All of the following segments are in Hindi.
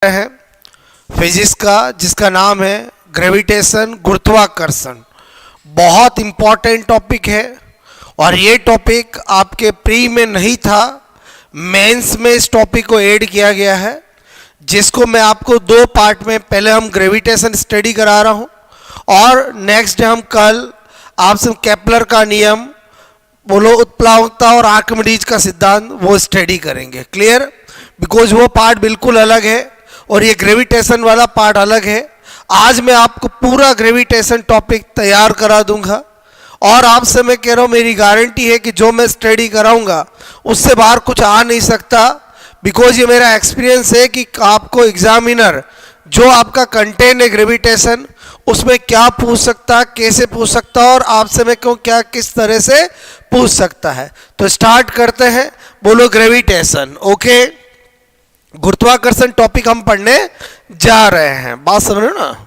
है फिजिक्स का जिसका नाम है ग्रेविटेशन, गुरुत्वाकर्षण। बहुत इम्पॉर्टेंट टॉपिक है और ये टॉपिक आपके प्री में नहीं था, मेंस में इस टॉपिक को ऐड किया गया है, जिसको मैं आपको दो पार्ट में, पहले हम ग्रेविटेशन स्टडी करा रहा हूँ और नेक्स्ट हम कल आपसे केपलर का नियम, बोलो उत्प्लावकता और आर्किमिडीज का सिद्धांत वो स्टडी करेंगे। क्लियर? बिकॉज वो पार्ट बिल्कुल अलग है और ये ग्रेविटेशन वाला पार्ट अलग है। आज मैं आपको पूरा ग्रेविटेशन टॉपिक तैयार करा दूंगा और आपसे मैं कह रहा हूँ, मेरी गारंटी है कि जो मैं स्टडी कराऊंगा उससे बाहर कुछ आ नहीं सकता। बिकॉज ये मेरा एक्सपीरियंस है कि आपको एग्जामिनर जो आपका कंटेंट है ग्रेविटेशन, उसमें क्या पूछ सकता, कैसे पूछ सकता और आपसे मैं कहूँ क्या किस तरह से पूछ सकता है। तो स्टार्ट करते हैं। बोलो ग्रेविटेशन। ओके, गुरुत्वाकर्षण टॉपिक हम पढ़ने जा रहे हैं, बात समझ रहे हो ना।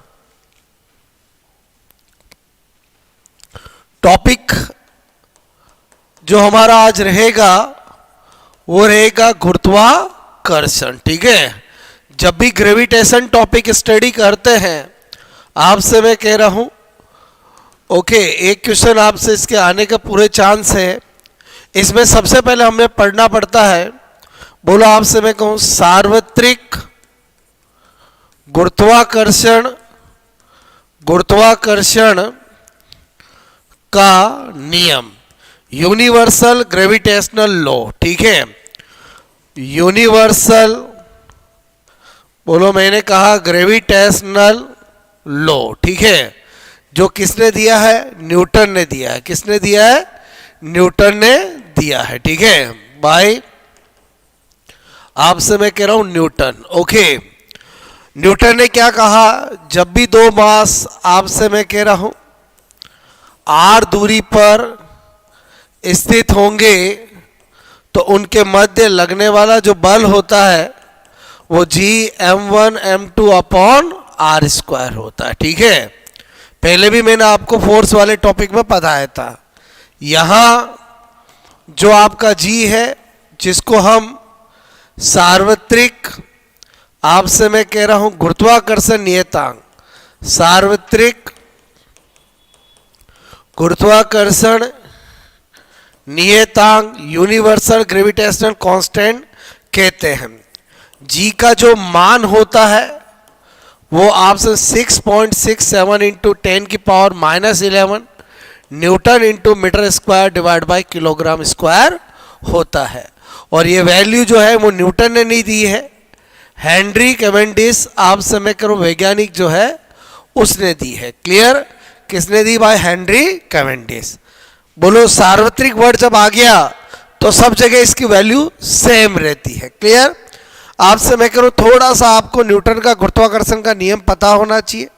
टॉपिक जो हमारा आज रहेगा वो रहेगा गुरुत्वाकर्षण। ठीक है, जब भी ग्रेविटेशन टॉपिक स्टडी करते हैं आपसे मैं कह रहा हूं, ओके, एक क्वेश्चन आपसे इसके आने का पूरे चांस है। इसमें सबसे पहले हमें पढ़ना पड़ता है, बोलो आपसे मैं कहूं, सार्वत्रिक गुरुत्वाकर्षण, गुरुत्वाकर्षण का नियम, यूनिवर्सल ग्रेविटेशनल लॉ। ठीक है, यूनिवर्सल, बोलो मैंने कहा ग्रेविटेशनल लॉ। ठीक है, जो किसने दिया है? न्यूटन ने दिया है। किसने दिया है? न्यूटन ने दिया है। ठीक है भाई, आपसे मैं कह रहा हूं न्यूटन। ओके, न्यूटन ने क्या कहा? जब भी दो मास, आपसे मैं कह रहा हूं, आर दूरी पर स्थित होंगे तो उनके मध्य लगने वाला जो बल होता है वो G(m1 m2) upon R square होता है। ठीक है, पहले भी मैंने आपको फोर्स वाले टॉपिक में बताया था। यहां जो आपका G है, जिसको हम सार्वत्रिक, आपसे मैं कह रहा हूं गुरुत्वाकर्षण नियतांक, सार्वत्रिक गुरुत्वाकर्षण नियतांक, यूनिवर्सल ग्रेविटेशनल कांस्टेंट कहते हैं। G का जो मान होता है वो आपसे 6.67 इंटू 10 की power -11 newton into metre square divide by kilogram square होता है। और ये वैल्यू जो है वो न्यूटन ने नहीं दी है, हेनरी कैवेंडिश, आपसे मैं करूं वैज्ञानिक जो है उसने दी है। क्लियर? किसने दी भाई? Henry Cavendish. बोलो सार्वत्रिक वर्ड जब आ गया तो सब जगह इसकी वैल्यू सेम रहती है। क्लियर? आपसे मैं कह रहा हूं थोड़ा सा आपको न्यूटन का गुरुत्वाकर्षण का नियम पता होना चाहिए।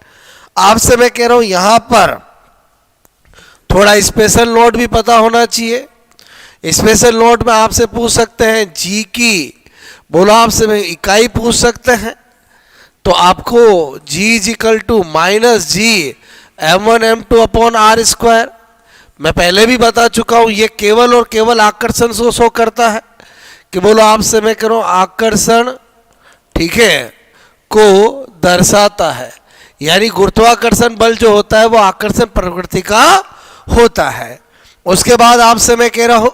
आपसे मैं कह रहा हूं यहां पर थोड़ा स्पेशल नोट भी पता होना चाहिए। स्पेशल नोट में आपसे पूछ सकते हैं जी की, बोलो आपसे मैं इकाई पूछ सकते हैं, तो आपको G = -G(m1 m2) upon R square. मैं पहले भी बता चुका हूं, ये केवल और केवल आकर्षण को शो करता है कि बोलो आपसे मैं कह रहा हूं आकर्षण, ठीक है, को दर्शाता है। यानी गुरुत्वाकर्षण बल जो होता है वो आकर्षण प्रकृति का होता है। उसके बाद आपसे मैं कह रहा हूं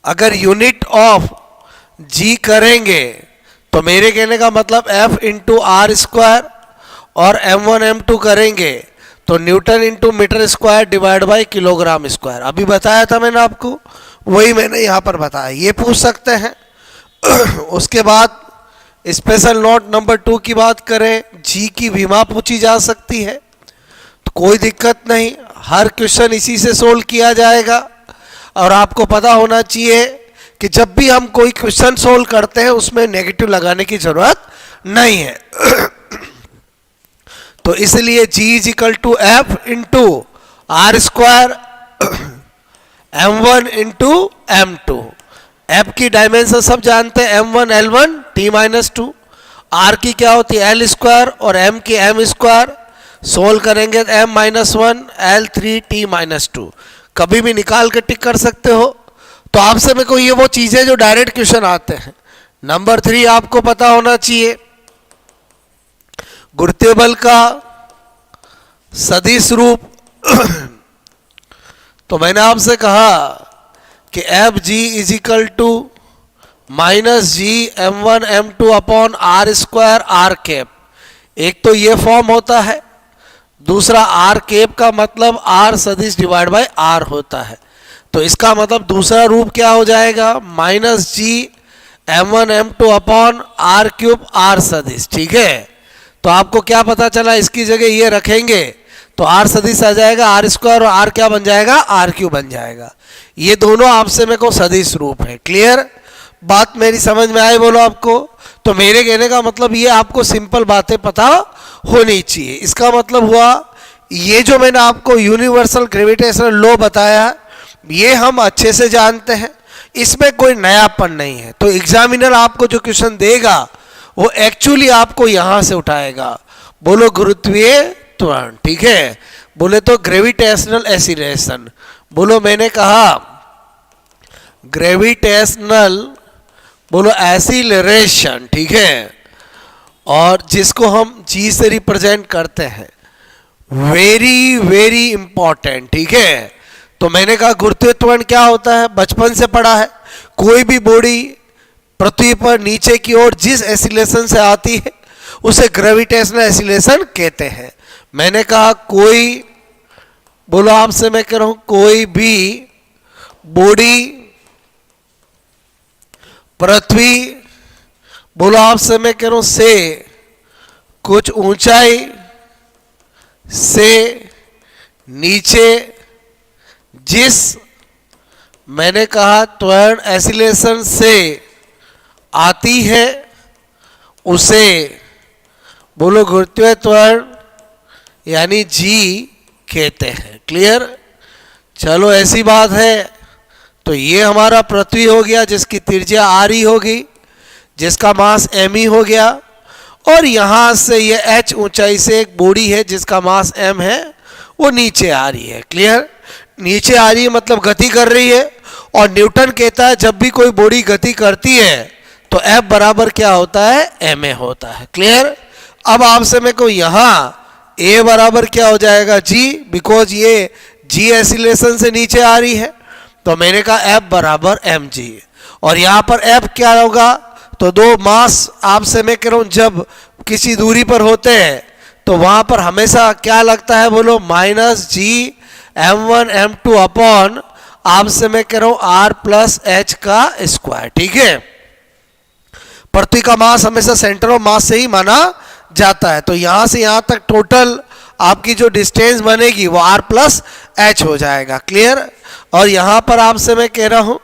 अगर यूनिट ऑफ G करेंगे तो मेरे कहने का मतलब F इंटू आर स्क्वायर, और m1 m2 करेंगे तो newton into metre square divide by kilogram square. अभी बताया था मैंने आपको, वही मैंने यहाँ पर बताया, ये पूछ सकते हैं। उसके बाद स्पेशल नोट नंबर 2 की बात करें, G की विमा पूछी जा सकती है, तो कोई दिक्कत नहीं, हर क्वेश्चन इसी से सोल्व किया जाएगा। और आपको पता होना चाहिए कि जब भी हम कोई क्वेश्चन सोल्व करते हैं उसमें नेगेटिव लगाने की जरूरत नहीं है। तो इसलिए G = F into R square m1 into m2। F की डायमेंशन सब जानते हैं, m1 L1 T-2, R की क्या होती है L स्क्वायर और M की M स्क्वायर। सोल्व करेंगे M-1 L3 T-2, कभी भी निकाल के टिक कर सकते हो। तो आपसे मेरे को ये वो चीज़ें जो डायरेक्ट क्वेश्चन आते हैं, नंबर 3 आपको पता होना चाहिए, गुरुत्वीय बल का सदिश रूप। तो मैंने आपसे कहा कि F G is equal to minus G m1 m2 upon R square R cap. एक तो ये फॉर्म होता है, दूसरा आर कैप का मतलब आर सदिश डिवाइड बाय आर होता है। तो इसका मतलब दूसरा रूप क्या हो जाएगा, minus G m1 m2 upon R cube R सदिश। ठीक है, तो आपको क्या पता चला, इसकी जगह ये रखेंगे तो आर सदिश आ जाएगा, आर स्क्वायर और आर क्या बन जाएगा, आर क्यूब बन जाएगा। ये दोनों आपसे मेरे को सदिश रूप है। क्लियर, बात मेरी समझ में आई बोलो आपको? तो मेरे कहने का मतलब ये आपको सिंपल बातें पता होनी चाहिए। इसका मतलब हुआ ये जो मैंने आपको यूनिवर्सल ग्रेविटेशनल लॉ बताया ये हम अच्छे से जानते हैं, इसमें कोई नयापन नहीं है। तो एग्जामिनर आपको जो क्वेश्चन देगा वो एक्चुअली आपको यहां से उठाएगा। बोलो गुरुत्वीय त्वरण, ठीक है, बोले तो ग्रेविटेशनल एक्सीलरेशन। बोलो मैंने कहा ग्रेविटेशनल, बोलो एक्सीलरेशन, ठीक है, और जिसको हम जी से रिप्रेजेंट करते हैं, वेरी वेरी इंपॉर्टेंट। ठीक है, तो मैंने कहा गुरुत्वीय त्वरण क्या होता है, बचपन से पढ़ा है। कोई भी बॉडी पृथ्वी पर नीचे की ओर जिस एक्सीलरेशन से आती है उसे ग्रेविटेशनल एक्सीलरेशन कहते हैं। मैंने कहा कोई, बोलो आपसे मैं कह रहा हूं, कोई भी बॉडी पृथ्वी, बोलो आपसे मैं कह रहा हूं, से कुछ ऊंचाई से नीचे जिस, मैंने कहा त्वरण एक्सीलरेशन से आती है उसे बोलो गुरुत्वीय त्वरण यानी जी कहते हैं। क्लियर, चलो ऐसी बात है। तो ये हमारा पृथ्वी हो गया जिसकी त्रिज्या आर ही होगी, जिसका मास एम ही हो गया, और यहां से ये एच ऊंचाई से एक बॉडी है जिसका मास एम है, वो नीचे आ रही है। क्लियर, नीचे आ रही है मतलब गति कर रही है, और न्यूटन कहता है जब भी कोई बॉडी गति करती है तो एफ बराबर क्या होता है, एम ए होता है। क्लियर, अब आपसे मेरे को यहां ए बराबर क्या हो जाएगा, जी, बिकॉज ये जी एक्सीलरेशन से नीचे आ रही है, तो मैंने कहा एफ बराबर एम जी। और यहां पर एफ क्या होगा, तो दो मास आपसे मैं कह रहा हूं जब किसी दूरी पर होते हैं तो वहां पर हमेशा क्या लगता है, बोलो minus G m1 m2 upon आपसे मैं कह रहा हूं आर प्लस एच का स्क्वायर। ठीक है, पृथ्वी का मास हमेशा सेंटर ऑफ मास से ही माना जाता है। तो यहां से यहां तक टोटल आपकी जो डिस्टेंस बनेगी वो आर प्लस एच हो जाएगा। क्लियर, और यहां पर आपसे मैं कह रहा हूं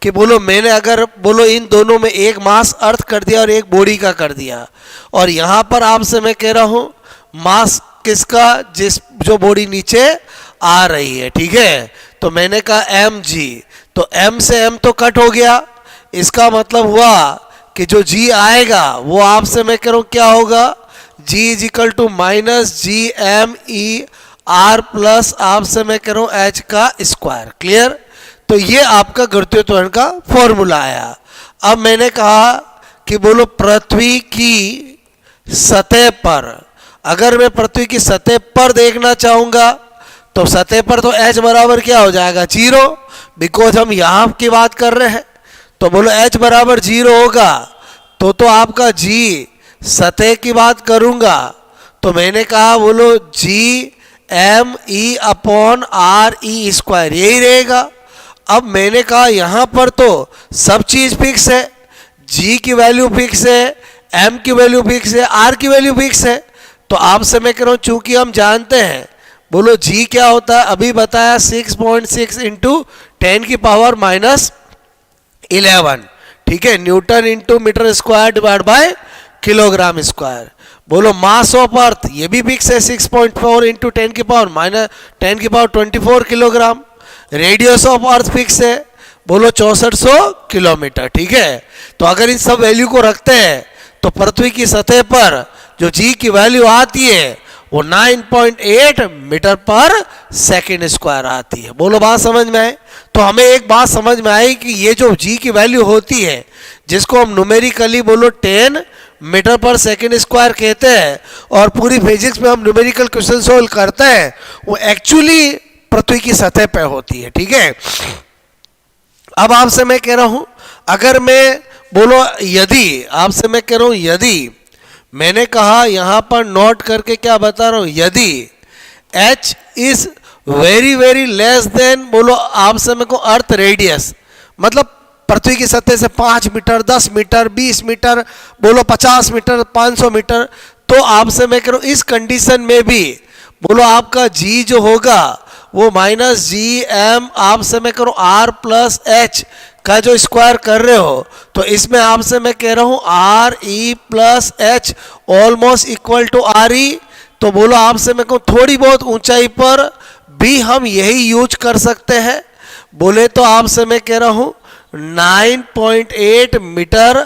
कि बोलो मैंने अगर बोलो इन दोनों में एक मास अर्थ कर दिया और एक बॉडी का कर दिया, और यहां पर आपसे मैं कह रहा हूं मास किसका, जिस जो बॉडी नीचे आ रही है। ठीक है, तो मैंने कहा एम जी, तो एम से एम तो कट हो गया, इसका मतलब हुआ कि जो जी आएगा वो आपसे मैं कह रहा हूं क्या होगा, g is equal to minus G M E R plus आपसे मैं कह रहा हूं एच का स्क्वायर। क्लियर, तो ये आपका गुरुत्वीय त्वरण का फॉर्मूला आया। अब मैंने कहा कि बोलो पृथ्वी की सतह पर, अगर मैं पृथ्वी की सतह पर देखना चाहूंगा तो सतह पर तो h बराबर क्या हो जाएगा, 0, बिकॉज हम यहां की बात कर रहे हैं। तो बोलो h बराबर 0 होगा तो आपका g सतह की बात करूंगा तो मैंने कहा बोलो G M E upon R E square, यही रहेगा। अब मैंने कहा यहां पर तो सब चीज फिक्स है, g की वैल्यू फिक्स है, m की वैल्यू फिक्स है, r की वैल्यू फिक्स है। तो आपसे मैं कह रहा हूं चूंकि हम जानते हैं, बोलो g क्या होता है, अभी बताया 6.6 इंटू 10 की पावर माइनस 11, ठीक है, newton into metre square divide by kilogram square. बोलो मास ऑफ अर्थ ये भी फिक्स है 6.4 इंटू 10 की पावर माइनस 10 की power 24 kilogram. Radius of earth fix है, बोलो 6400 किलोमीटर। ठीक है, तो अगर इन सब वैल्यू को रखते हैं तो पृथ्वी की सतह पर जो जी की वैल्यू आती है वो 9.8 मीटर पर सेकेंड स्क्वायर आती है। बोलो बात समझ में आए? तो हमें एक बात समझ में आई कि ये जो जी की वैल्यू होती है जिसको हम न्यूमेरिकली बोलो 10 मीटर पर सेकेंड स्क्वायर कहते हैं और पूरी फिजिक्स में हम न्यूमेरिकल क्वेश्चन सोल्व करते हैं, वो एक्चुअली पृथ्वी की सतह पे होती है। ठीक है, अब आपसे मैं कह रहा हूं, अगर मैं बोलो यदि, आपसे मैं कह रहा हूं यदि, मैंने कहा यहां पर नोट करके क्या बता रहा हूं, यदि h is very very less than, बोलो आपसे मेरे को अर्थ रेडियस, मतलब पृथ्वी की सतह से 5 मीटर, 10 मीटर, 20 मीटर, बोलो 50 मीटर, 500 मीटर, तो आपसे मैं कह रहा हूं इस कंडीशन में भी बोलो आपका g जो होगा वो माइनस जी एम, आपसे मैं करूँ आर प्लस एच का जो स्क्वायर कर रहे हो, तो इसमें आपसे मैं कह रहा हूँ R E plus H almost equal to R E. तो बोलो आपसे मैं कहूँ थोड़ी बहुत ऊंचाई पर भी हम यही यूज कर सकते हैं। बोले तो आपसे मैं कह रहा हूँ 9.8 मीटर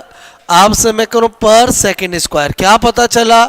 आपसे मैं करूँ पर सेकेंड स्क्वायर। क्या पता चला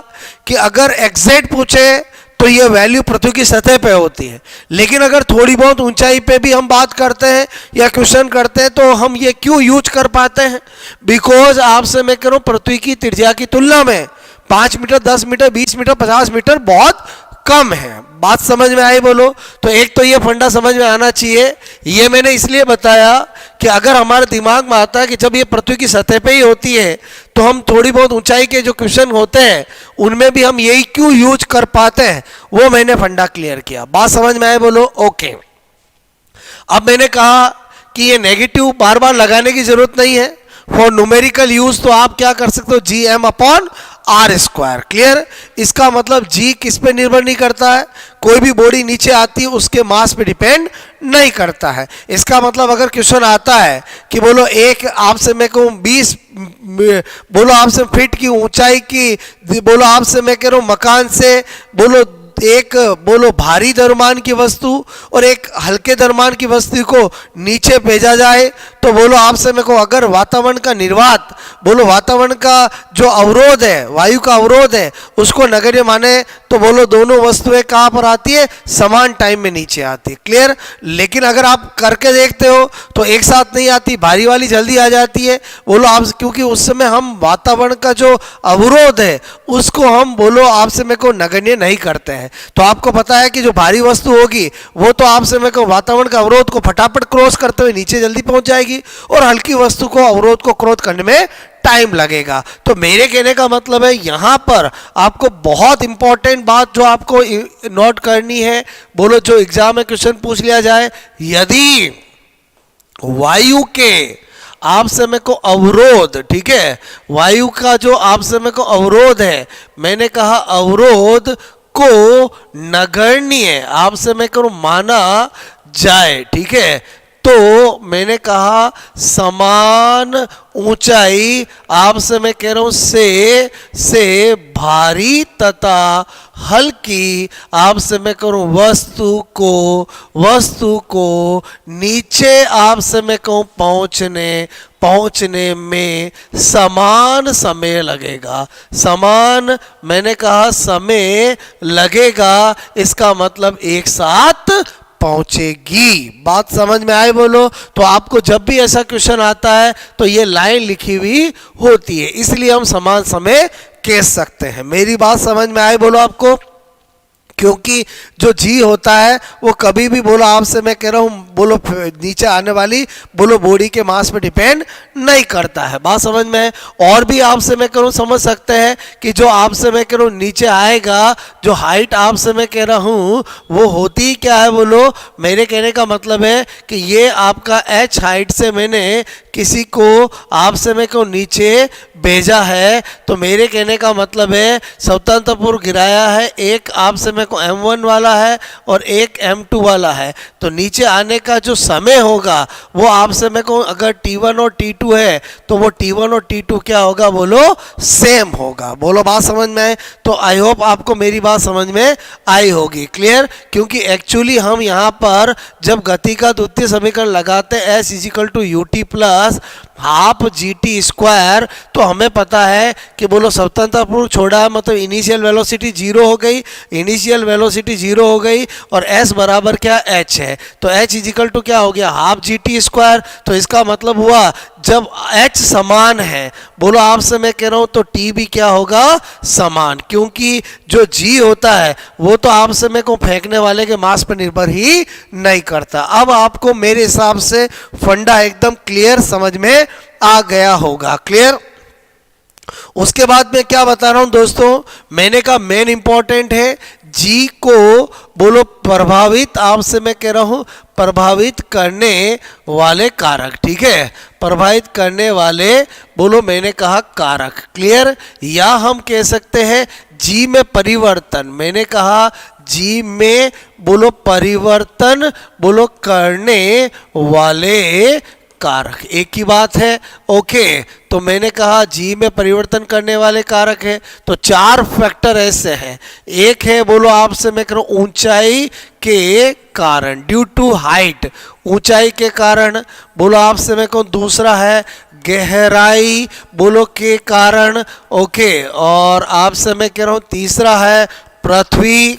कि अगर एग्जैक्ट पूछे तो ये वैल्यू पृथ्वी की सतह पे होती है, लेकिन अगर थोड़ी बहुत ऊंचाई पे भी हम बात करते हैं या क्वेश्चन करते हैं तो हम ये क्यों यूज कर पाते हैं? बिकॉज आपसे मैं कह रहा हूँ पृथ्वी की त्रिज्या की तुलना में 5 मीटर, 10 मीटर, 20 मीटर, 50 मीटर बहुत कम है। बात समझ में आई? बोलो तो एक तो ये फंडा समझ में आना चाहिए। ये मैंने इसलिए बताया कि अगर हमारे दिमाग में आता है कि जब ये पृथ्वी की सतह पे ही होती है तो हम थोड़ी बहुत ऊंचाई के जो क्वेश्चन होते हैं उनमें भी हम यही क्यों यूज कर पाते हैं, वो मैंने फंडा क्लियर किया। बात समझ में आए? बोलो ओके। अब मैंने कहा कि ये नेगेटिव बार बार लगाने की जरूरत नहीं है, फॉर न्यूमेरिकल यूज तो आप क्या कर सकते हो, G M upon R square. Clear? इसका मतलब जी किस पे निर्भर नहीं करता है, कोई भी बॉडी नीचे आती है उसके मास पे डिपेंड नहीं करता है। इसका मतलब अगर क्वेश्चन आता है कि बोलो एक आपसे मैं कहूँ 20 बोलो आपसे फीट की ऊंचाई की, बोलो आपसे मैं कह रहा हूँ मकान से बोलो एक बोलो भारी द्रव्यमान की वस्तु और एक हल्के द्रव्यमान की वस्तु को नीचे भेजा जाए, तो बोलो आपसे मेरे को अगर वातावरण का निर्वात, बोलो वातावरण का जो अवरोध है, वायु का अवरोध है, उसको नगण्य माने तो बोलो दोनों वस्तुएं कहाँ पर आती है, समान टाइम में नीचे आती है। क्लियर? लेकिन अगर आप करके देखते हो तो एक साथ नहीं आती, भारी वाली जल्दी आ जाती है। बोलो आप, क्योंकि उस समय हम वातावरण का जो अवरोध है उसको हम बोलो आपसे मेरे को नगण्य नहीं करते हैं। तो आपको पता है कि जो भारी वस्तु होगी वो तो आपसे मेरे को वातावरण का अवरोध को फटाफट क्रॉस करते हुए नीचे जल्दी पहुंच जाएगी और हल्की वस्तु को अवरोध को क्रॉस करने में टाइम लगेगा। तो मेरे कहने का मतलब है यहां पर आपको बहुत इंपॉर्टेंट बात जो आपको नोट करनी है, बोलो जो एग्जाम में क्वेश्चन पूछ लिया जाए, यदि वायु के आपसे मेरे को अवरोध, ठीक है, वायु का जो आपसे मेरे को अवरोध है, मैंने कहा अवरोध को नगण्य आपसे मैं करूं माना जाए, ठीक है, तो मैंने कहा समान ऊंचाई आपसे मैं कह रहा हूं से भारी तथा हल्की आपसे मैं करूं वस्तु को नीचे आपसे मैं कहूं पहुंचने में समान समय लगेगा। समान मैंने कहा समय लगेगा, इसका मतलब एक साथ पहुंचेगी। बात समझ में आए? बोलो तो आपको जब भी ऐसा क्वेश्चन आता है तो ये लाइन लिखी हुई होती है, इसलिए हम समान समय कह सकते हैं। मेरी बात समझ में आए? बोलो आपको, क्योंकि जो जी होता है वो कभी भी बोलो आपसे मैं कह रहा हूँ बोलो नीचे आने वाली बोलो बॉडी के मास पे डिपेंड नहीं करता है। बात समझ में है? और भी आपसे मैं कह रहा हूँ समझ सकते हैं कि जो आपसे मैं कह रहा हूँ नीचे आएगा, जो हाइट आपसे मैं कह रहा हूँ वो होती क्या है, बोलो मेरे कहने का मतलब है कि ये आपका h हाइट से मैंने किसी को आपसे मैं कहूँ नीचे भेजा है, तो मेरे कहने का मतलब है स्वतंत्रपुर गिराया है, एक आपसे मैं को M1 वाला है और एक M2 वाला है, तो नीचे आने का जो समय होगा वो आपसे मैं को अगर T1 और T2 है तो वो T1 और T2 क्या होगा, बोलो सेम होगा। बोलो बात समझ में आए? तो आई होप आपको मेरी बात समझ में आई होगी। क्लियर? क्योंकि एक्चुअली हम यहाँ पर जब गति का द्वितीय समीकरण लगाते हैं S = UT+ half G T square, तो हमें पता है कि बोलो स्वतंत्र पूर्व छोड़ा है मतलब इनिशियल वेलोसिटी जीरो हो गई, इनिशियल वेलोसिटी जीरो हो गई और एस बराबर क्या एच है, तो एच इजिकल टू क्या हो गया हाफ जी टी स्क्वायर। तो इसका मतलब हुआ जब एच समान है, बोलो आपसे मैं कह रहा हूं तो टी भी क्या होगा समान, क्योंकि जो जी होता है वो तो आपसे मैं को फेंकने वाले के मास पर निर्भर ही नहीं करता। अब आपको मेरे हिसाब से फंडा एकदम क्लियर समझ में आ गया होगा। क्लियर। उसके बाद मैं क्या बता रहा हूं दोस्तों, मैंने कहा मेन इंपॉर्टेंट है जी को बोलो प्रभावित, आपसे मैं कह रहा हूं प्रभावित करने वाले कारक। ठीक है, प्रभावित करने वाले बोलो मैंने कहा कारक। क्लियर। या हम कह सकते हैं जी में परिवर्तन, मैंने कहा जी में बोलो परिवर्तन बोलो करने वाले कारक, एक ही बात है। ओके, तो मैंने कहा जी में परिवर्तन करने वाले कारक है, तो चार फैक्टर ऐसे हैं। एक है बोलो आपसे मैं करूं ऊंचाई के कारण, ड्यू टू हाइट, ऊंचाई के कारण बोलो आपसे मैं कहूं। दूसरा है गहराई बोलो के कारण। ओके, और आपसे मैं कह रहा हूं तीसरा है पृथ्वी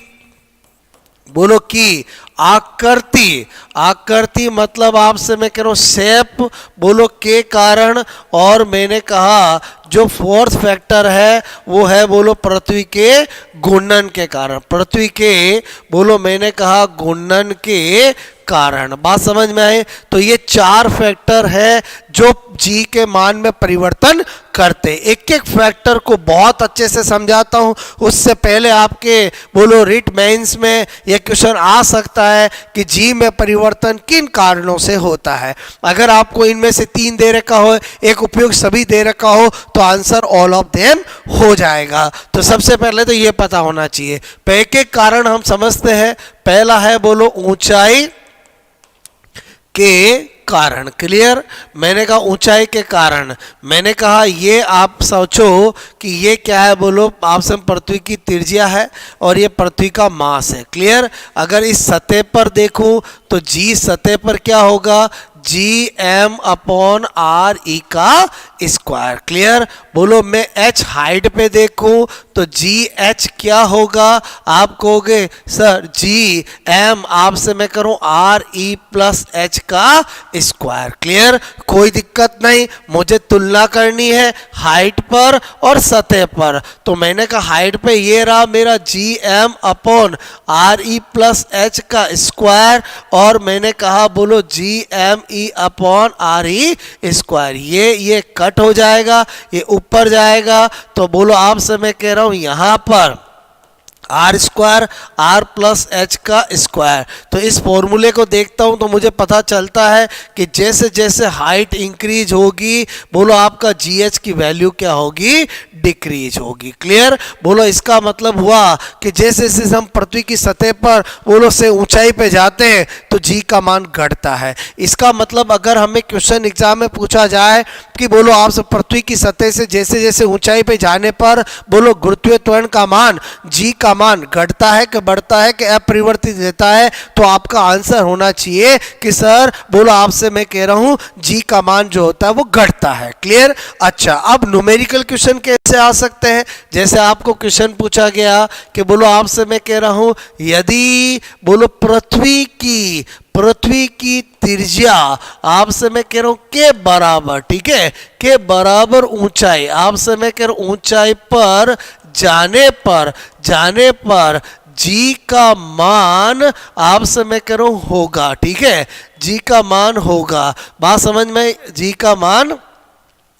बोलो की आकृति, आकृति मतलब आपसे मैं कह रहा हूं शेप बोलो के कारण, और मैंने कहा जो फोर्थ फैक्टर है वो है बोलो पृथ्वी के घूर्णन के कारण, पृथ्वी के बोलो मैंने कहा घूर्णन के कारण। बात समझ में आई। तो ये चार फैक्टर है जो जी के मान में परिवर्तन करते। एक एक फैक्टर को बहुत अच्छे से समझाता हूं, उससे पहले आपके बोलो रिट मेंस में यह क्वेश्चन आ सकता है कि जी में परिवर्तन किन कारणों से होता है। अगर आपको इनमें से तीन दे रखा हो, एक उपयोग सभी दे रखा हो, तो आंसर ऑल ऑफ देम हो जाएगा। तो सबसे पहले तो ये पता होना चाहिए। एक एक कारण हम समझते हैं। पहला है बोलो ऊंचाई के कारण। क्लियर। मैंने कहा ऊंचाई के कारण, मैंने कहा ये आप सोचो कि ये क्या है बोलो आपसे पृथ्वी की त्रिज्या है और ये पृथ्वी का मास है। क्लियर। अगर इस सतह पर देखूं तो जी सतह पर क्या होगा G M upon R E का स्क्वायर। क्लियर। बोलो मैं एच हाइट पे देखूं तो जी एच क्या होगा, आप कहोगे सर जी एम आपसे मैं करूं आर ई प्लस एच का स्क्वायर। क्लियर। कोई दिक्कत नहीं, मुझे तुलना करनी है हाइट पर और सतह पर, तो मैंने कहा हाइट पे ये रहा मेरा G M upon R E plus H का स्क्वायर, और मैंने कहा बोलो G M E upon R E square. ये कट हो जाएगा, ये ऊपर जाएगा, तो बोलो आपसे मैं कह रहा हूं यहां पर R square R plus H का स्क्वायर। तो इस फॉर्मूले को देखता हूं तो मुझे पता चलता है कि जैसे जैसे हाइट इंक्रीज होगी बोलो आपका जी एच की वैल्यू क्या होगी डिक्रीज होगी। क्लियर। बोलो इसका मतलब हुआ कि जैसे जैसे हम पृथ्वी की सतह पर बोलो से ऊंचाई पे जाते हैं तो जी का मान घटता है। इसका मतलब अगर हमें क्वेश्चन एग्जाम में पूछा जाए कि बोलो आप पृथ्वी की सतह से जैसे जैसे ऊंचाई पे जाने पर बोलो गुरुत्वीय त्वरण का मान जी का मान घटता है कि बढ़ता है कि अपरिवर्तित रहता है, तो आपका आंसर होना चाहिए कि सर बोलो आपसे मैं कह रहा हूं जी का मान जो होता है वो घटता है। क्लियर। अच्छा, अब न्यूमेरिकल क्वेश्चन कैसे आ सकते हैं, जैसे आपको क्वेश्चन पूछा गया कि बोलो आपसे मैं कह रहा हूं यदि बोलो पृथ्वी की त्रिज्या आपसे मैं कह रहा हूं के बराबर, ठीक है, के बराबर ऊंचाई, आपसे मैं कह रहा हूं ऊंचाई पर जाने पर जी का मान आपसे मैं कह रहा हूं होगा। ठीक है, जी का मान होगा। बात समझ में, जी का मान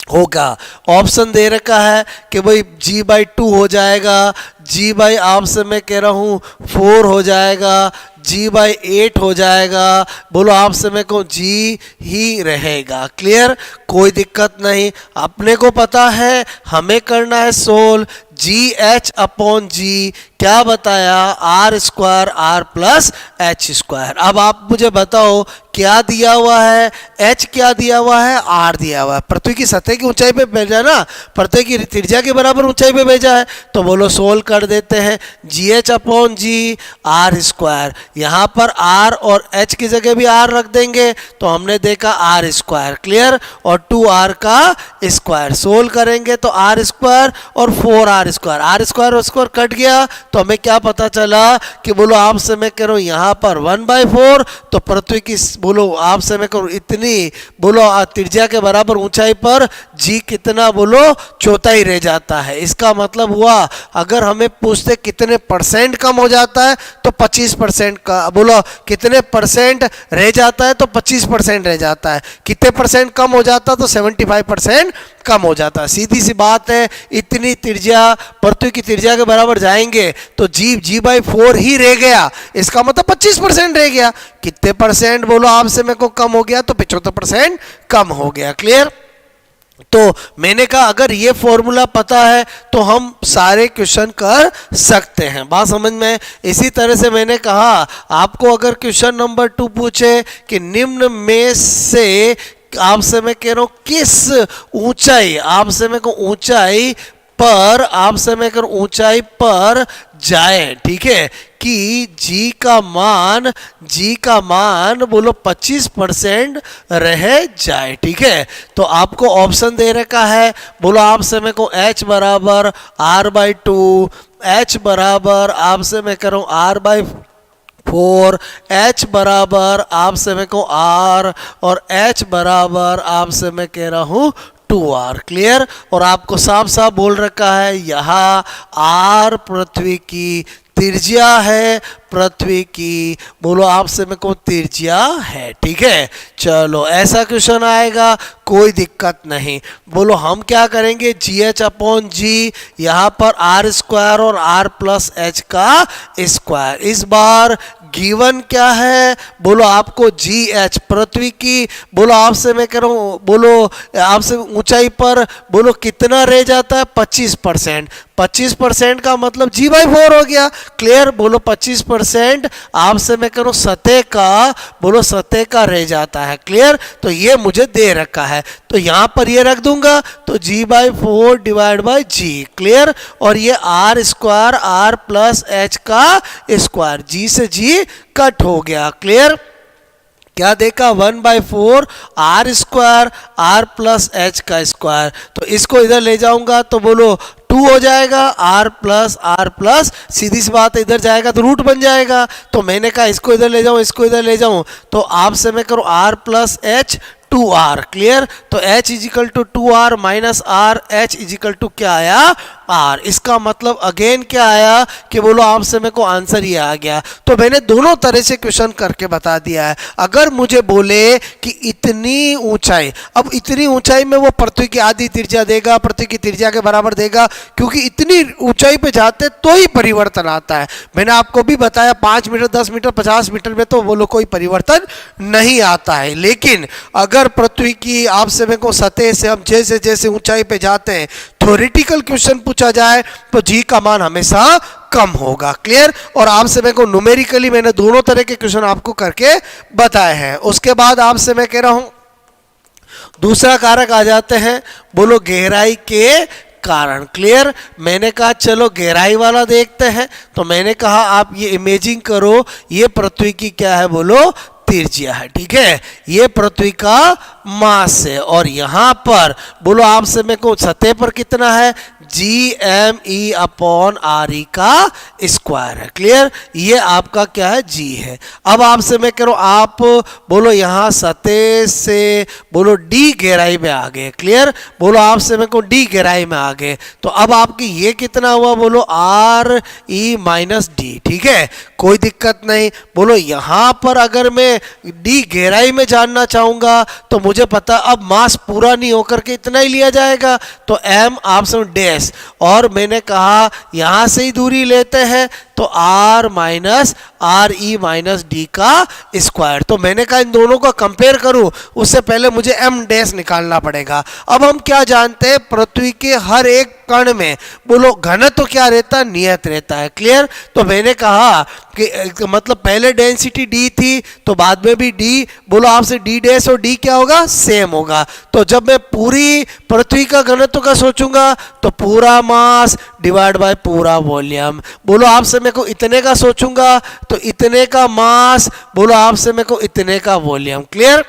होगा। ऑप्शन दे रखा है कि भाई जी बाई 2 हो जाएगा, जी बाई आपसे मैं कह रहा हूँ 4 हो जाएगा, जी बाई 8 हो जाएगा, बोलो आपसे मैं कहूँ जी ही रहेगा। क्लियर। कोई दिक्कत नहीं, अपने को पता है हमें करना है solve G H upon G क्या बताया, R square R plus H square. अब आप मुझे बताओ क्या दिया हुआ है, h क्या दिया हुआ है, r दिया हुआ है। पृथ्वी की सतह की ऊंचाई पे भेजा ना, पृथ्वी की त्रिज्या के बराबर ऊंचाई पे भेजा है, तो बोलो सोल्व कर देते हैं। G H upon G R square, यहाँ पर r और h की जगह भी r रख देंगे तो हमने देखा r स्क्वायर, क्लियर, और 2r का स्क्वायर सोल्व करेंगे तो r स्क्वायर और 4r स्क्वायर, r स्क्वायर और स्क्वायर कट गया तो हमें क्या पता चला कि बोलो आपसे मैं कह रहा हूँ यहाँ पर 1/4, तो पृथ्वी की बोलो आपसे मैं करूँ इतनी बोलो त्रिज्या के बराबर ऊंचाई पर जी कितना बोलो चौथाई रह जाता है। इसका मतलब हुआ अगर हमें पूछते कितने परसेंट कम हो जाता है तो 25% का, बोलो कितने परसेंट रह जाता है तो 25% रह जाता है, कितने परसेंट कम हो जाता है तो 75% कम हो जाता है। सीधी सी बात है, इतनी त्रिज्या पृथ्वी की त्रिज्या के बराबर जाएंगे तो g/4 ही रह गया, इसका मतलब 25% रह गया। कितने परसेंट बोलो आपसे मेरे को कम हो गया तो 75% कम हो गया, क्लियर। तो मैंने कहा अगर ये फॉर्मूला पता है तो हम सारे क्वेश्चन कर सकते हैं, बात समझ में। इसी तरह से मैंने कहा आपको अगर क्वेश्चन नंबर 2 पूछे कि निम्न में से आपसे मैं कह रहा हूं किस ऊंचाई, आपसे मैं कहूं ऊंचाई पर, आपसे मैं कह रहा हूं ऊंचाई पर जाए, ठीक है, कि जी का मान बोलो 25% रह जाए, ठीक है। तो आपको ऑप्शन दे रखा है, बोलो आपसे मैं को h बराबर r/2, h बराबर आपसे मैं कह रहा हूँ r/4, h बराबर आपसे मैं को r, और h बराबर आपसे मैं कह रहा हूँ 2r, क्लियर। और आपको साफ साफ बोल रखा है यहाँ r पृथ्वी की त्रिज्या है, पृथ्वी की बोलो आपसे में को त्रिज्या है, ठीक है। चलो ऐसा क्वेश्चन आएगा कोई दिक्कत नहीं। बोलो हम क्या करेंगे, जी एच अपॉन जी, यहाँ पर आर स्क्वायर और आर प्लस एच का स्क्वायर। इस बार गिवन क्या है, बोलो आपको जी एच पृथ्वी की बोलो आपसे मैं कह रहा हूँ बोलो आपसे ऊंचाई पर बोलो कितना रह जाता है 25%, 25% का मतलब g/4 हो गया, क्लियर। बोलो 25% आपसे मैं करूँ सतह का, बोलो सतह का रह जाता है, क्लियर। तो ये मुझे दे रखा है तो यहाँ पर ये रख दूंगा तो g/4 divide by ji, clear. और ये R square R plus H का स्क्वायर, जी से जी कट हो गया, क्लियर। क्या देखा 1/4 R square R plus H का स्क्वायर, तो इसको इधर ले जाऊंगा तो बोलो 2 हो जाएगा, आर प्लस सीधी सी बात है इधर जाएगा तो रूट बन जाएगा। तो मैंने कहा इसको इधर ले जाऊं, इसको इधर ले जाऊं, तो आपसे मैं करूं R plus H 2r, clear. तो h इजिकल टू 2r माइनस r, h इजिकल टू क्या आया r। इसका मतलब अगेन क्या आया कि बोलो आपसे मेरे को आंसर ये आ गया। तो मैंने दोनों तरह से क्वेश्चन करके बता दिया है। अगर मुझे बोले कि इतनी ऊंचाई, अब इतनी ऊंचाई में वो पृथ्वी की आधी त्रिज्या देगा, पृथ्वी की त्रिज्या के बराबर देगा, क्योंकि इतनी ऊंचाई पे जाते तो ही परिवर्तन आता है। मैंने आपको भी बताया 5 मीटर 10 मीटर 50 मीटर में तो बोलो कोई परिवर्तन नहीं आता है। लेकिन अगर पृथ्वी की आपसे मेरे को सतह से हम जैसे जैसे ऊंचाई पे जाते हैं, थ्योरेटिकल क्वेश्चन पूछा जाए तो जी का मान हमेशा कम होगा, क्लियर। और आपसे मेरे को न्यूमेरिकली मैंने दोनों तरह के क्वेश्चन आपको करके बताए हैं। उसके बाद आपसे मैं कह रहा हूं दूसरा कारक आ जाते हैं, बोलो गहराई के कारण, क्लियर। मैंने कहा चलो गहराई वाला देखते हैं, तो मैंने कहा आप ये इमेजिंग करो, ये पृथ्वी की क्या है बोलो त्रिज्या है, ठीक है, ये पृथ्वी का मास है, और यहां पर बोलो आपसे मेरे को सतह पर कितना है GME अपॉन RE का स्क्वायर है, क्लियर। ये आपका क्या है जी है। अब आपसे मैं कह रहा हूं आप बोलो यहां सतह से बोलो D गहराई में आ गए, क्लियर। बोलो आपसे मेरे को D गहराई में आ गए, तो अब आपकी ये कितना हुआ बोलो RE माइनस D, ठीक है, कोई दिक्कत नहीं। बोलो यहां पर अगर मैं D गहराई में जानना चाहूंगा तो मुझे पता अब मास पूरा नहीं होकर के इतना ही लिया जाएगा, तो M आपसे डैश, और मैंने कहा यहां से ही दूरी लेते हैं तो R minus RE minus D का स्क्वायर। तो मैंने कहा इन दोनों को कंपेयर करूं उससे पहले मुझे M डैश निकालना पड़ेगा। अब हम क्या जानते हैं पृथ्वी के हर एक कण में बोलो घनत्व क्या रहता है, नियत रहता है। क्लियर। तो मैंने कहा कि मतलब पहले डेंसिटी डी थी तो बाद में भी डी, बोलो आपसे डी डैश और डी क्या होगा, सेम होगा। तो जब मैं पूरी पृथ्वी का घनत्व का सोचूंगा तो पूरा मास डिवाइड बाय पूरा वॉल्यूम। बोलो आपसे मेरे को इतने का सोचूंगा तो इतने का मास, बोलो आपसे मेरे को इतने का वॉल्यूम। क्लियर।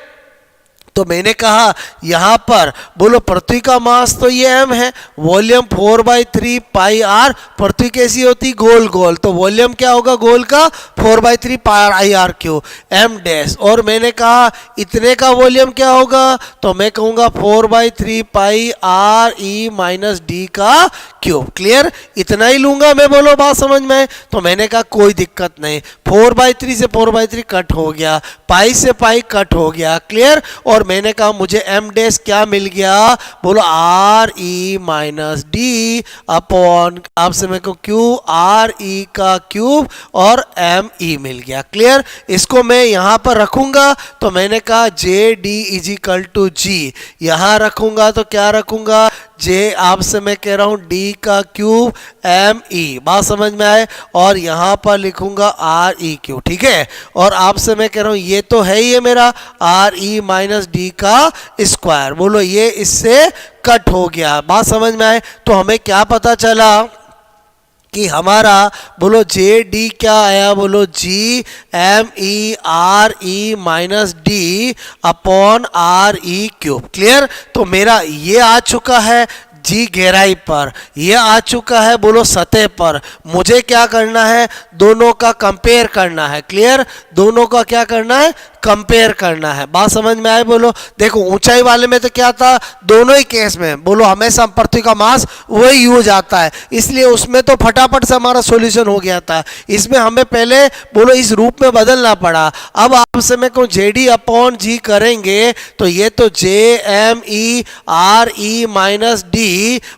तो मैंने कहा यहां पर बोलो पृथ्वी का मास तो ये m है, वॉल्यूम 4/3 पाई आर। पृथ्वी कैसी होती, गोल गोल, तो वॉल्यूम क्या होगा गोल का, 4/3 पाई आर क्यू m डैश। और मैंने कहा इतने का वॉल्यूम क्या होगा, तो मैं कहूंगा 4/3 पाई आर ई माइनस डी का क्यूब। क्लियर। इतना ही लूंगा मैं, बोलो बात समझ में। तो मैंने कहा कोई दिक्कत नहीं, 4/3 से 4/3 कट हो गया, पाई से पाई कट हो गया। क्लियर। और मैंने कहा मुझे m डैश क्या मिल गया, बोलो R E minus D upon आपसे मेरे को क्यू आर ई का क्यूब और एम ई मिल गया। क्लियर। इसको मैं यहां पर रखूंगा तो मैंने कहा जे डी इज इक्वल टू जी, यहां रखूंगा तो क्या रखूंगा, जे आपसे मैं कह रहा हूं डी का क्यूब एम ई, बात समझ में आए। और यहां पर लिखूंगा आर ई क्यू। ठीक है। और आपसे मैं कह रहा हूं ये तो है ही है मेरा आर ई माइनस डी का स्क्वायर, बोलो ये इससे कट हो गया, बात समझ में आए। तो हमें क्या पता चला कि हमारा बोलो जे डी क्या आया, बोलो G M E R E minus D upon R E cube. Clear. तो मेरा ये आ चुका है जी गहराई पर, ये आ चुका है बोलो सतह पर। मुझे क्या करना है, दोनों का कंपेयर करना है। क्लियर। दोनों का क्या करना है, कंपेयर करना है, बात समझ में आए। बोलो देखो ऊंचाई वाले में तो क्या था, दोनों ही केस में बोलो हमेशा पृथ्वी का मास वही यूज आता है, इसलिए उसमें तो फटाफट से हमारा सॉल्यूशन हो गया था। इसमें हमें पहले बोलो इस रूप में बदलना पड़ा। अब आपसे मैं कहूँ जे डी अपॉन जी करेंगे तो ये तो J M E R E minus D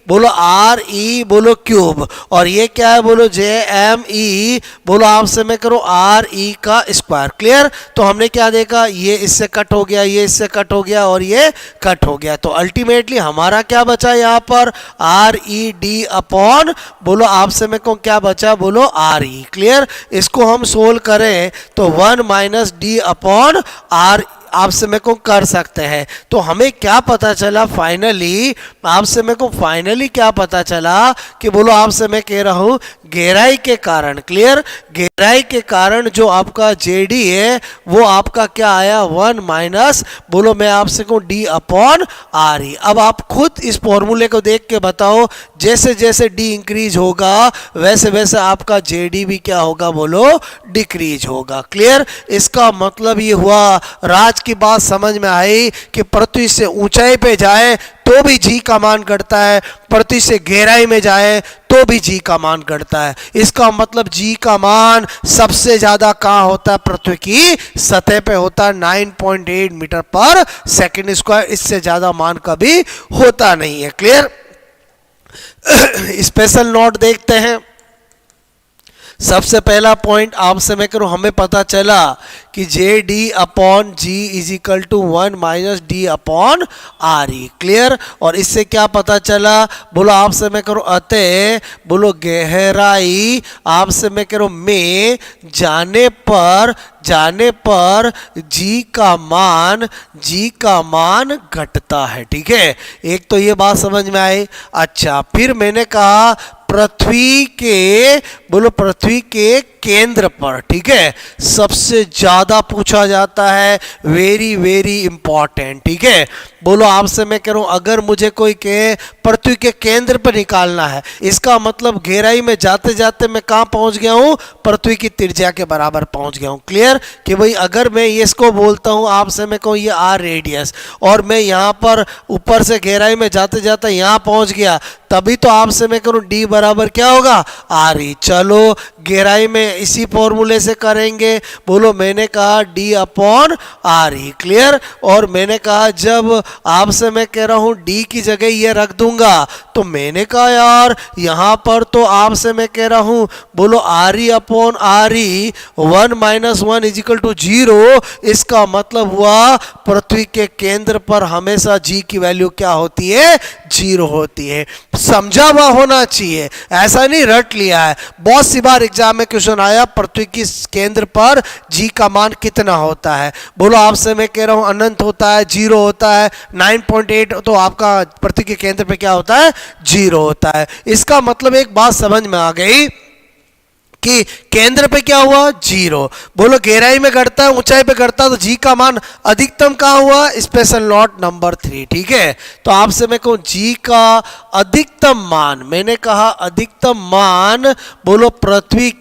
बोलो आर ई बोलो क्यूब, और ये क्या है बोलो जे एम ई बोलो आपसे मैं करूँ आर ई का स्क्वायर। क्लियर। तो हमने क्या देखा, ये इससे कट हो गया, ये इससे कट हो गया और ये कट हो गया। तो अल्टीमेटली हमारा क्या बचा यहाँ पर, आर ई डी अपॉन बोलो आपसे मैं कहूँ क्या बचा, बोलो आर ई। क्लियर। इसको हम सोल्व करें तो 1 माइनस डी अपॉन आर आपसे मेरे को कर सकते हैं। तो हमें क्या पता चला फाइनली, आपसे मेरे को फाइनली क्या पता चला कि बोलो आपसे मैं कह रहा हूं गहराई के कारण। क्लियर। गहराई के कारण जो आपका जेडी है वो आपका क्या आया, 1 माइनस बोलो मैं आपसे कहूँ डी अपॉन आर ई। अब आप खुद इस फॉर्मूले को देख के बताओ, जैसे जैसे डी इंक्रीज होगा वैसे वैसे आपका जेडी भी क्या होगा, बोलो डिक्रीज होगा। क्लियर। इसका मतलब ये हुआ, राज की बात समझ में आई कि पृथ्वी से ऊंचाई पे जाए तो भी जी का मान घटता है, पृथ्वी से गहराई में जाए तो भी जी का मान घटता है। इसका मतलब जी का मान सबसे ज्यादा कहाँ होता है, पृथ्वी की सतह पे होता है, 9.8 मीटर पर सेकंड स्क्वायर। इससे ज्यादा मान कभी होता नहीं है। क्लियर। स्पेशल नोट देखते हैं। सबसे पहला पॉइंट आपसे मैं करूं, हमें पता चला कि J D upon G is equal to 1 minus D upon R E. Clear. और इससे क्या पता चला, बोलो आपसे मैं करूं अतः बोलो गहराई आपसे मैं करूं में जाने पर जी का मान घटता है। ठीक है। एक तो ये बात समझ में आई। अच्छा, फिर मैंने कहा पृथ्वी के केंद्र पर, ठीक है, सबसे ज्यादा पूछा जाता है, वेरी वेरी इंपॉर्टेंट। ठीक है। बोलो आपसे मैं कह रहा हूं अगर मुझे कोई कहे पृथ्वी के केंद्र पर निकालना है, इसका मतलब गहराई में जाते जाते मैं कहां पहुंच गया हूं, पृथ्वी की त्रिज्या के बराबर पहुंच गया हूं। क्लियर। कि भाई अगर मैं इसको बोलता हूं आपसे मैं कहूं ये आर रेडियस, और मैं यहां पर ऊपर से गहराई में जाते जाते यहां पहुंच गया, तभी तो आपसे मैं करूं डी बराबर क्या होगा, आर ई। चलो गहराई में इसी फॉर्मूले से करेंगे। बोलो मैंने कहा D upon R E. Clear. और मैंने कहा जब आपसे मैं कह रहा हूं डी की जगह ये रख दूंगा, तो मैंने कहा यार यहां पर तो आपसे मैं कह रहा हूं बोलो R E upon R E 1 minus 1 is equal to 0। इसका मतलब हुआ पृथ्वी के केंद्र पर हमेशा जी की वैल्यू क्या होती है, 0 होती है। समझा हुआ होना चाहिए, ऐसा नहीं रट लिया है। बहुत सी बार एग्जाम में क्वेश्चन आया पृथ्वी की केंद्र पर जी का मान कितना होता है। बोलो आपसे मैं कह रहा हूं अनंत होता है, 0 होता है, 9.8 तो आपका पृथ्वी के केंद्र पे क्या होता है, 0 होता है। इसका मतलब एक बात समझ में आ गई कि केंद्र पे क्या हुआ, 0। बोलो गहराई में घटता है, ऊंचाई पे घटता है, तो जी का मान अधिकतम कहां हुआ, स्पेशल नोट नंबर 3। ठीक है, तो आपसे मैं कहूं जी का अधिकतम मान, मैंने कहा अधिकतम मान, बोलो पृथ्वी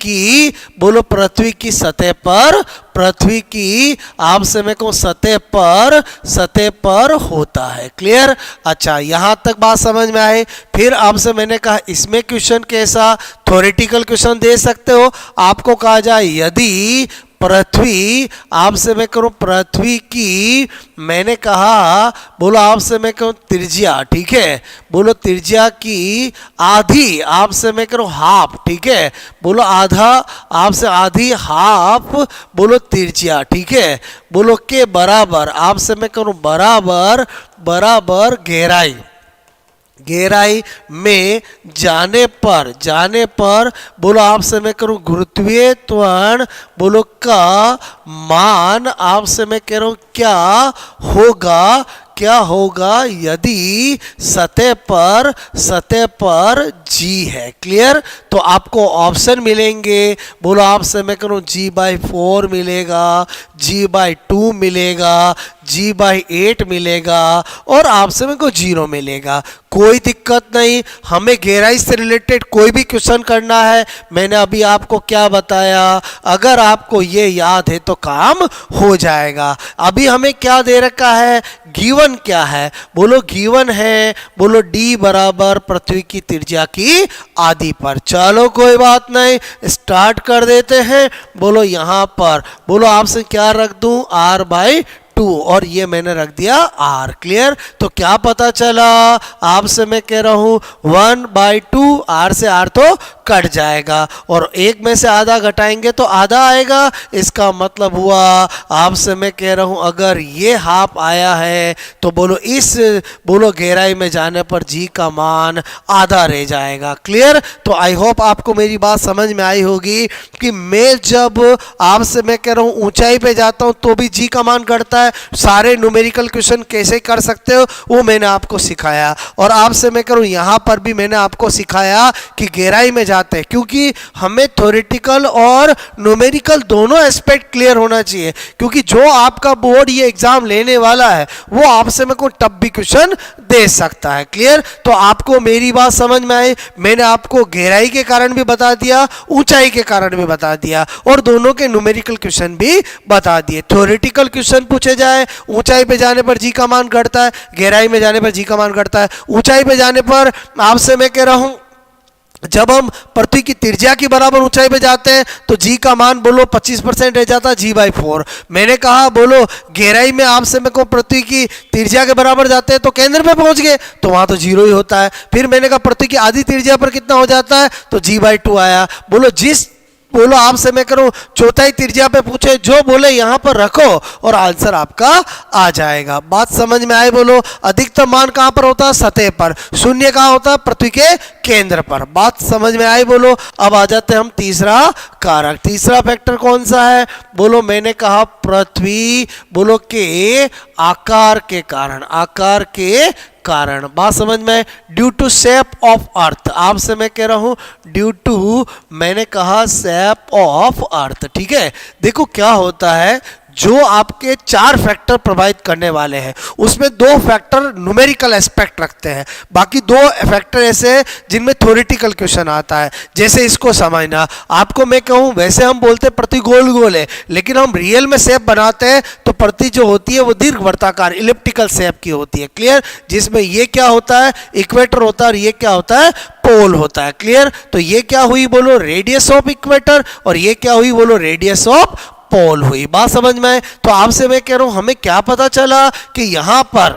की सतह पर, पृथ्वी की आपसे मैं कहूं सतह पर होता है। क्लियर? अच्छा, यहां तक बात समझ में आए। फिर आपसे मैंने कहा इसमें क्वेश्चन कैसा, थ्योरेटिकल क्वेश्चन दे सकते हो। आपको कहा जाए यदि पृथ्वी, आपसे मैं करूं पृथ्वी की, मैंने कहा बोलो आपसे मैं कहूं त्रिज्या, ठीक है, बोलो त्रिज्या की आधी, आपसे मैं करूं हाफ, ठीक है, बोलो आधा, आपसे आधी हाफ, बोलो त्रिज्या, ठीक है, बोलो के बराबर, आपसे मैं करूं बराबर गहराई में जाने पर बोलो आपसे मैं करूं गुरुत्वीय त्वरण, बोलो का मान, आपसे मैं कह रहा हूं क्या होगा यदि सतह पर जी है। क्लियर? तो आपको ऑप्शन मिलेंगे, बोलो आपसे मैं करूं G/4 मिलेगा, G/2 मिलेगा, G/8 मिलेगा, और आपसे मेरे को 0 मिलेगा। कोई दिक्कत नहीं, हमें गहराई से रिलेटेड कोई भी क्वेश्चन करना है, मैंने अभी आपको क्या बताया, अगर आपको ये याद है तो काम हो जाएगा। अभी हमें क्या दे रखा है, गिवन क्या है, बोलो गिवन है, बोलो D बराबर पृथ्वी की त्रिज्या की आधी पर। चलो कोई बात नहीं, स्टार्ट कर देते हैं। बोलो यहां पर, बोलो आपसे क्या रख दूं, R/2, और ये मैंने रख दिया R। क्लियर? तो क्या पता चला, आपसे मैं कह रहा हूं 1/2, R से R तो कट जाएगा, और एक में से आधा घटाएंगे तो आधा आएगा। इसका मतलब हुआ, आपसे मैं कह रहा हूं अगर ये हाफ आया है तो बोलो गहराई में जाने पर जी का मान आधा रह जाएगा। क्लियर? तो आई होप आपको मेरी बात समझ में आई होगी कि मैं जब आपसे मैं कह रहा हूं ऊंचाई पे जाता हूं तो भी जी का मान घटता है। सारे न्यूमेरिकल क्वेश्चन कैसे कर सकते हो वो मैंने आपको सिखाया, और आपसे मैं करूं यहां पर भी मैंने आपको सिखाया कि गहराई में जाते हैं, क्योंकि हमें थ्योरेटिकल और न्यूमेरिकल दोनों एस्पेक्ट क्लियर होना चाहिए, क्योंकि जो आपका बोर्ड ये एग्जाम लेने वाला है वो आपसे मैं को टफ भी क्वेश्चन दे सकता है। क्लियर? तो आपको मेरी बात समझ में आई, मैंने आपको गहराई के कारण भी बता दिया, ऊंचाई के कारण भी बता दिया, और दोनों के न्यूमेरिकल क्वेश्चन भी बता दिए। थ्योरेटिकल क्वेश्चन पूछे जाए, ऊंचाई पे जाने पर जी का मान घटता है, गहराई में जाने पर जी का मान घटता है। ऊंचाई पे जाने पर आपसे मैं कह रहा हूं जब हम पृथ्वी की त्रिज्या के बराबर ऊंचाई पे जाते हैं तो जी का मान बोलो 25% रह जाता है, G/4। मैंने कहा बोलो गहराई में आपसे मैं को पृथ्वी की त्रिज्या के बराबर जाते हैं तो केंद्र पे पहुंच गए तो वहां तो 0 ही होता है। फिर मैंने कहा पृथ्वी की आधी त्रिज्या पर कितना हो जाता है, तो G/2 आया। बोलो आपसे मैं करूं चौथाई त्रिज्या पे पूछे, जो बोले यहां पर रखो और आंसर आपका आ जाएगा। बात समझ में आए? बोलो अधिकतम मान कहां पर होता है, सतह पर। शून्य कहां होता है, पृथ्वी के केंद्र पर। बात समझ में आई? बोलो अब आ जाते हैं हम तीसरा कारक। तीसरा फैक्टर कौन सा है, बोलो मैंने कहा पृथ्वी बोलो के आकार के कारण। बात समझ में? Due to shape of earth, आपसे मैं कह रहा हूं ड्यू टू, मैंने कहा शेप ऑफ अर्थ। ठीक है, देखो क्या होता है, जो आपके 4 फैक्टर प्रभावित करने वाले हैं उसमें 2 फैक्टर न्यूमेरिकल एस्पेक्ट रखते हैं, बाकी 2 फैक्टर ऐसे जिनमें थ्योरेटिकल क्वेश्चन आता है। जैसे इसको समझना, आपको मैं कहूं वैसे हम बोलते हैं पृथ्वी गोल है, लेकिन हम रियल में शेप बनाते हैं तो पृथ्वी जो होती है वो दीर्घवृत्ताकार इलिप्टिकल शेप की होती है। क्लियर? जिसमें ये क्या होता है, इक्वेटर होता है, और ये क्या होता है, पोल होता है। क्लियर? तो ये क्या हुई, बोलो रेडियस ऑफ इक्वेटर, और ये क्या हुई, बोलो रेडियस ऑफ पोल हुई। बात समझ में आए? तो आपसे मैं कह रहा हूं हमें क्या पता चला कि यहां पर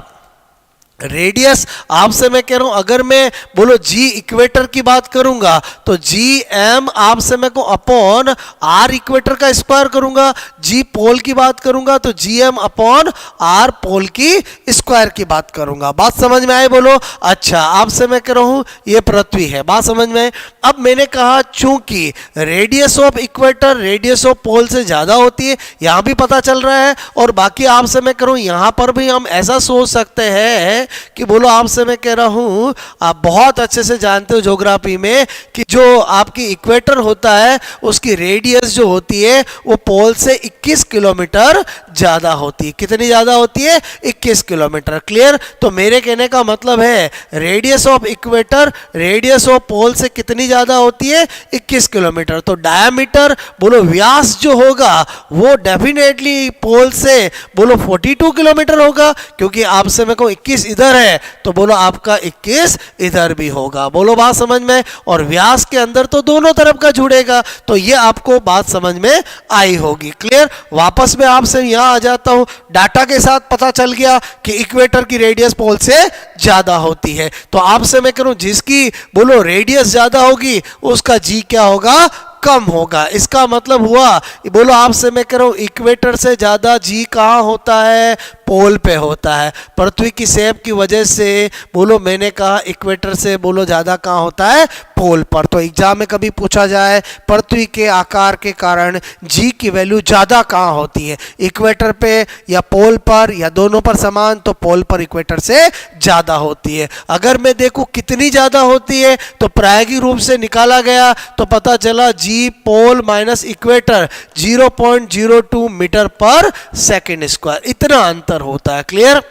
रेडियस आपसे मैं कह रहा हूं, अगर मैं बोलो जी इक्वेटर की बात करूंगा तो जी एम आपसे मैं को अपॉन आर इक्वेटर का स्क्वायर करूंगा, जी पोल की बात करूंगा तो जी एम अपॉन आर पोल की स्क्वायर की बात करूंगा। बात समझ में आए बोलो? अच्छा, आपसे मैं कह रहा हूं ये पृथ्वी है, बात समझ में आए। अब मैंने कहा चूंकि radius of equator radius of pole से ज्यादा होती है, यहां भी पता चल रहा है, और बाकी आपसे मैं कह रहा हूं यहां पर भी हम ऐसा सोच सकते हैं कि बोलो आपसे मैं कह रहा हूं, आप बहुत अच्छे से जानते हो ज्योग्राफी में कि जो आपकी इक्वेटर होता है उसकी रेडियस जो होती है वो पोल से 21 किलोमीटर ज्यादा होती है। कितनी ज्यादा होती है? 21 किलोमीटर। क्लियर? तो मेरे कहने का मतलब है radius of equator radius of pole से कितनी ज्यादा होती है? 21 किलोमीटर। तो डायमीटर बोलो व्यास जो होगा वो डेफिनेटली पोल से बोलो 42 किलोमीटर होगा, क्योंकि आपसे मेरे को 21 इधर है तो बोलो आपका 21 इधर भी होगा। बोलो बात समझ में? और व्यास के अंदर तो दोनों तरफ का जुड़ेगा, तो ये आपको बात समझ में आई होगी। क्लियर? वापस मैं आपसे यहां आ जाता हूं, डाटा के साथ पता चल गया कि इक्वेटर की रेडियस पोल से ज्यादा होती है, तो आपसे मैं करूं जिसकी बोलो रेडियस ज्यादा होगी उसका जी क्या होगा? कम होगा। इसका मतलब हुआ बोलो आपसे मैं कह रहा हूं इक्वेटर से ज्यादा जी कहां होता है? पोल पे होता है। पृथ्वी की शेप की वजह से बोलो मैंने कहा इक्वेटर से बोलो ज्यादा कहां होता है? पोल पर। तो एग्जाम में कभी पूछा जाए पृथ्वी के आकार के कारण जी की वैल्यू ज्यादा कहां होती है, इक्वेटर पे या पोल पर या दोनों पर समान, तो पोल पर इक्वेटर से ज्यादा होती है। अगर मैं देखूं कितनी ज्यादा होती है तो प्रायोगिक रूप से निकाला गया तो पता चला जी पोल माइनस इक्वेटर 0.02 मीटर पर सेकेंड स्क्वायर, इतना अंतर होता है। क्लियर?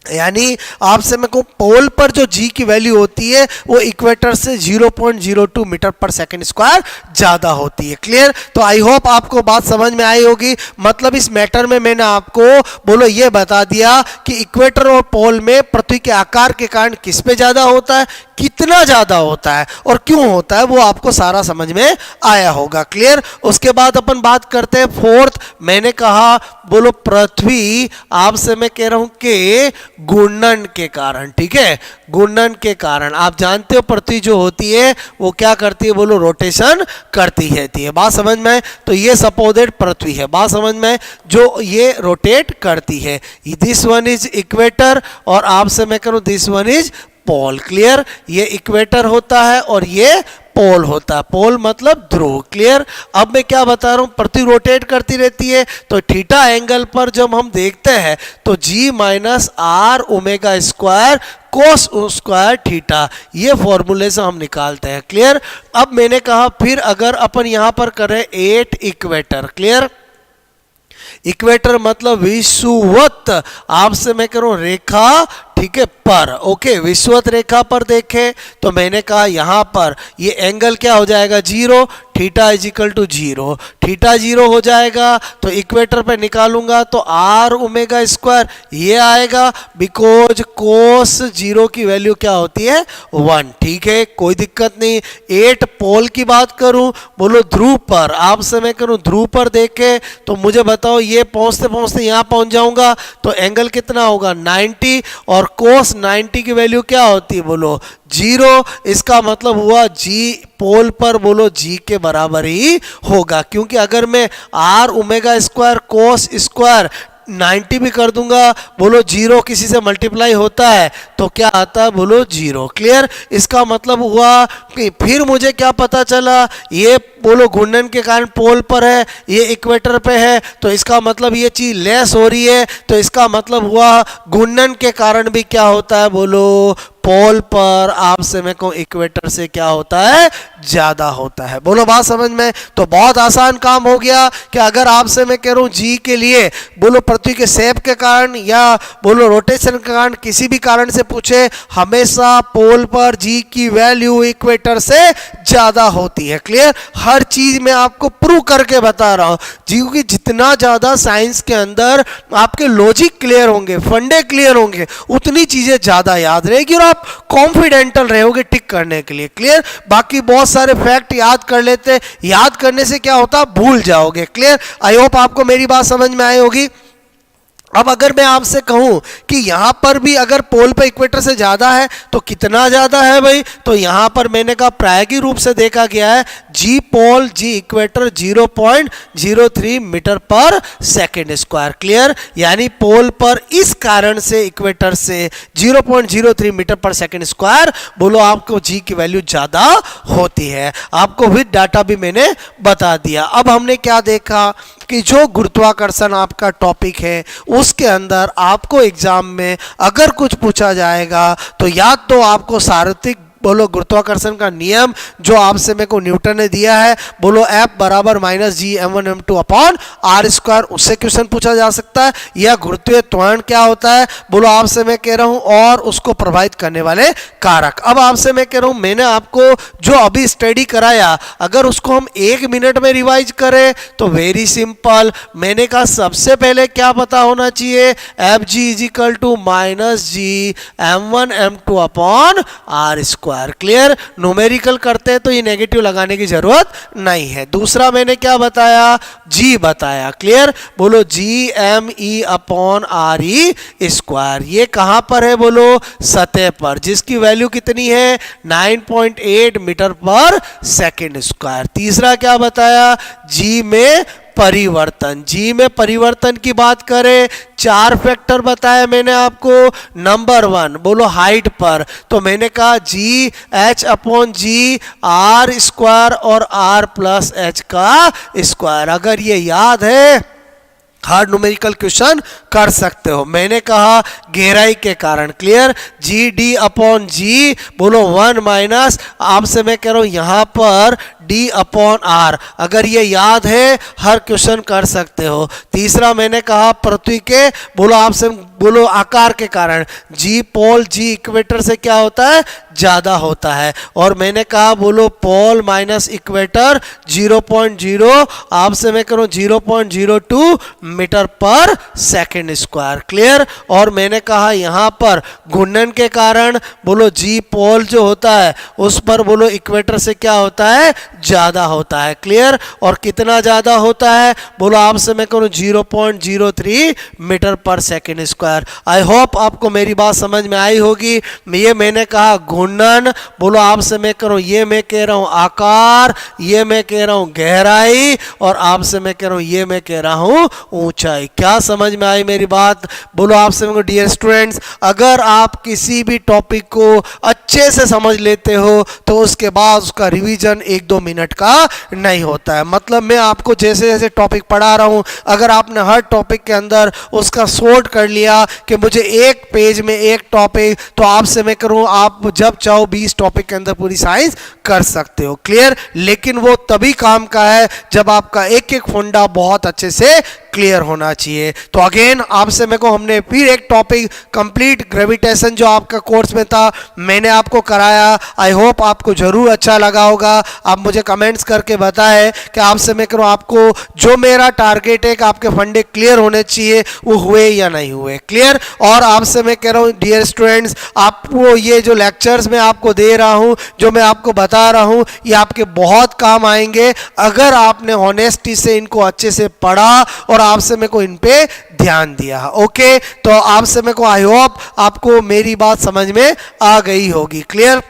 यानी आपसे मैं कहूं पोल पर जो जी की वैल्यू होती है वो इक्वेटर से 0.02 मीटर पर सेकंड स्क्वायर ज्यादा होती है। क्लियर? तो आई होप आपको बात समझ में आई होगी। मतलब इस मैटर में मैंने आपको बोलो ये बता दिया कि इक्वेटर और पोल में पृथ्वी के आकार के कारण किस पे ज्यादा होता है, कितना ज्यादा होता है और क्यों होता है, वो आपको सारा समझ में आया होगा। क्लियर? उसके बाद अपन बात करते हैं फोर्थ। मैंने कहा बोलो पृथ्वी आपसे मैं कह रहा हूं कि घूर्णन के कारण, ठीक है, घूर्णन के कारण आप जानते हो पृथ्वी जो होती है वो क्या करती है? बोलो रोटेशन करती रहती है। बात समझ में? तो ये सपोजिट पृथ्वी है, बात समझ में, जो ये रोटेट करती है। दिस वन इज इक्वेटर और आपसे मैं करूं this one is pole. Clear? ये इक्वेटर होता है और ये पोल होता है। पोल मतलब ध्रुव। क्लियर? अब मैं क्या बता रहा हूं, पृथ्वी रोटेट करती रहती है तो थीटा एंगल पर जब हम देखते हैं तो g minus R omega square cos square theta, ये फॉर्मूले से हम निकालते हैं। क्लियर? अब मैंने कहा फिर अगर अपन यहां पर करें 8 इक्वेटर। क्लियर? इक्वेटर मतलब विषुवत आपसे मैं करूं रेखा, ठीक है, पर। ओके, विषुवत रेखा पर देखें तो मैंने कहा यहां पर ये एंगल क्या हो जाएगा? 0, theta is equal to 0, theta 0 हो जाएगा तो इक्वेटर पे निकालूंगा तो आर ओमेगा स्क्वायर ये आएगा, बिकॉज कोस 0 की वैल्यू क्या होती है? 1। ठीक है, कोई दिक्कत नहीं। 8 पोल की बात करूं बोलो ध्रुव पर, आपसे मैं करूं ध्रुव पर देखे तो मुझे बताओ ये पहुंचते पहुंचते यहां पहुंच जाऊंगा तो एंगल कितना होगा? 90, और कोस 90 की वैल्यू क्या होती है? बोलो 0। इसका मतलब हुआ जी पोल पर बोलो जी के बराबर ही होगा, क्योंकि अगर मैं R omega square cos square 90 भी कर दूंगा बोलो 0 किसी से मल्टीप्लाई होता है तो क्या आता है? बोलो 0। क्लियर? इसका मतलब हुआ कि फिर मुझे क्या पता चला, ये बोलो घूर्णन के कारण पोल पर है, ये इक्वेटर पे है, तो इसका मतलब ये चीज लेस हो रही है, तो इसका मतलब हुआ घूर्णन के कारण भी क्या होता है? बोलो पोल पर आपसे मैं कहूं इक्वेटर से क्या होता है? ज्यादा होता है। बोलो बात समझ में? तो बहुत आसान काम हो गया कि अगर आपसे मैं कह रहा हूं जी के लिए बोलो पृथ्वी के शेप के कारण या बोलो रोटेशन के कारण किसी भी कारण से पूछे, हमेशा पोल पर जी की वैल्यू इक्वेटर से ज्यादा होती है। क्लियर? हर चीज में आपको प्रूव करके बता रहा हूं जी, क्योंकि जितना ज्यादा साइंस के अंदर आपके लॉजिक क्लियर होंगे, फंडे क्लियर होंगे, उतनी चीजें ज्यादा याद रहेगी और आप कॉन्फिडेंटल रहोगे टिक करने के लिए। क्लियर? बाकी बहुत सारे फैक्ट याद कर लेते, याद करने से क्या होता? भूल जाओगे। क्लियर? आई होप आपको मेरी बात समझ में आई होगी। अब अगर मैं आपसे कहूं कि यहां पर भी अगर पोल पे इक्वेटर से ज्यादा है तो कितना ज्यादा है भाई, तो यहां पर मैंने कहा प्रायोगिक रूप से देखा गया है जी पोल जी इक्वेटर 0.03 मीटर पर सेकेंड स्क्वायर। क्लियर, यानी पोल पर इस कारण से इक्वेटर से 0.03 मीटर पर सेकेंड स्क्वायर बोलो आपको जी की वैल्यू ज्यादा होती है। आपको विद डाटा भी मैंने बता दिया। अब हमने क्या देखा कि जो गुरुत्वाकर्षण आपका टॉपिक है उसके अंदर आपको एग्जाम में अगर कुछ पूछा जाएगा तो या तो आपको सार्वत्रिक बोलो गुरुत्वाकर्षण का नियम जो आपसे मेरे को न्यूटन ने दिया है बोलो F बराबर minus G m1 m2 upon R square, उससे क्वेश्चन पूछा जा सकता है। या गुरुत्वीय त्वरण क्या होता है बोलो आपसे मैं कह रहा हूं और उसको प्रभावित करने वाले कारक। अब आपसे मैं कह रहा हूं मैंने आपको जो अभी स्टडी कराया अगर उसको हम 1 मिनट में रिवाइज करें तो वेरी सिंपल। मैंने कहा सबसे पहले क्या पता होना चाहिए F G is equal to minus G m1 m2 upon R square. Clear, numerical करते हैं तो ये नेगेटिव लगाने की जरूरत नहीं है। दूसरा मैंने क्या बताया जी बताया। क्लियर, बोलो G M E upon R E square, ये कहां पर है बोलो सतह पर, जिसकी वैल्यू कितनी है 9.8 मीटर पर सेकेंड स्क्वायर। तीसरा क्या बताया जी में परिवर्तन, जी में परिवर्तन की बात करें 4 फैक्टर बताया मैंने आपको। नंबर 1 बोलो हाइट पर, तो मैंने कहा G H upon G R square और आर प्लस एच का स्क्वायर। अगर ये याद है हार्ड न्यूमेरिकल क्वेश्चन कर सकते हो। मैंने कहा गहराई के कारण। क्लियर, जी डी अपॉन जी बोलो 1 माइनस आपसे मैं कह रहा हूं यहां पर डी अपॉन आर, अगर ये याद है हर क्वेश्चन कर सकते हो। तीसरा मैंने कहा पृथ्वी के बोलो आपसे बोलो आकार के कारण जी पोल जी इक्वेटर से क्या होता है ज्यादा होता है। और मैंने कहा बोलो पोल माइनस इक्वेटर 0.0 आपसे मैं करूं 0.02 मीटर पर सेकेंड स्क्वायर। क्लियर, और मैंने कहा यहां पर घूर्णन के कारण बोलो जी पोल जो होता है उस पर बोलो इक्वेटर से क्या होता है ज्यादा होता है। क्लियर, और कितना ज्यादा होता है बोलो आपसे मैं करूं 0.03 मीटर पर सेकेंड स्क्वायर। आई होप आपको मेरी बात समझ में आई होगी। ये मैंने कहा घूर्णन बोलो आपसे मैं करूं, ये मैं कह रहा हूं आकार, ये मैं कह रहा हूं गहराई, और आपसे मैं कह रहा हूं ये मैं कह रहा हूं ऊंचाई। क्या समझ में आई मेरी बात बोलो आपसे मैं डियर स्टूडेंट्स, अगर आप किसी भी टॉपिक को अच्छे से समझ लेते हो तो उसके बाद उसका रिवीजन 1-2 मिनट का नहीं होता है। मतलब मैं आपको जैसे जैसे टॉपिक पढ़ा रहा हूं अगर आपने हर टॉपिक के अंदर उसका सॉर्ट कर लिया कि मुझे एक पेज में एक टॉपिक, तो आपसे मैं करूं आप जब चाहो 20 टॉपिक के अंदर पूरी साइंस कर सकते हो। क्लियर, लेकिन वो तभी काम का है जब आपका एक एक फंडा बहुत अच्छे से क्लियर होना चाहिए। तो अगेन आपसे मेरे को हमने फिर एक टॉपिक कंप्लीट ग्रेविटेशन जो आपका कोर्स में था मैंने आपको कराया। आई होप आपको जरूर अच्छा लगा होगा। आप मुझे कमेंट्स करके बताएं कि आपसे मैं करूं आपको जो मेरा टारगेट है कि आपके फंडे क्लियर होने चाहिए वो हुए या नहीं हुए। क्लियर, और आपसे मैं कह रहा हूं डियर स्टूडेंट्स आपको ये जो लेक्चर्स मैं आपको दे रहा हूं जो मैं आपको बता रहा हूं ये आपके बहुत काम आएंगे अगर आपने ऑनेस्टी से इनको अच्छे से पढ़ा और आपसे मेरे को इन पे ध्यान दिया। ओके, तो आपसे मेरे को आई होप आपको मेरी बात समझ में आ गई होगी। क्लियर,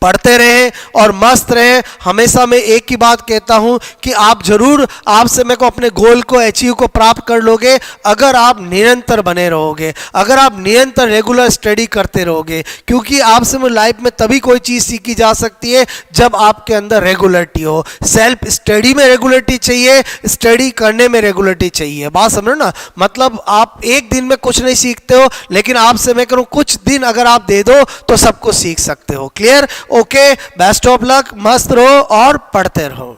पढ़ते रहें और मस्त रहें। हमेशा मैं एक ही बात कहता हूं कि आप जरूर आपसे मेरे को अपने गोल को अचीव को प्राप्त कर लोगे अगर आप निरंतर बने रहोगे, अगर आप निरंतर रेगुलर स्टडी करते रहोगे, क्योंकि आपसे मैं लाइफ में तभी कोई चीज़ सीखी जा सकती है जब आपके अंदर रेगुलरिटी हो। सेल्फ स्टडी में रेगुलरिटी चाहिए, स्टडी करने में रेगुलरिटी चाहिए। बात समझो ना, मतलब आप एक दिन में कुछ नहीं सीखते हो लेकिन आपसे मैं करूँ कुछ दिन अगर आप दे दो तो सब कुछ सीख सकते हो। Clear, okay, best of luck, मस्त रहो और पढ़ते रहो।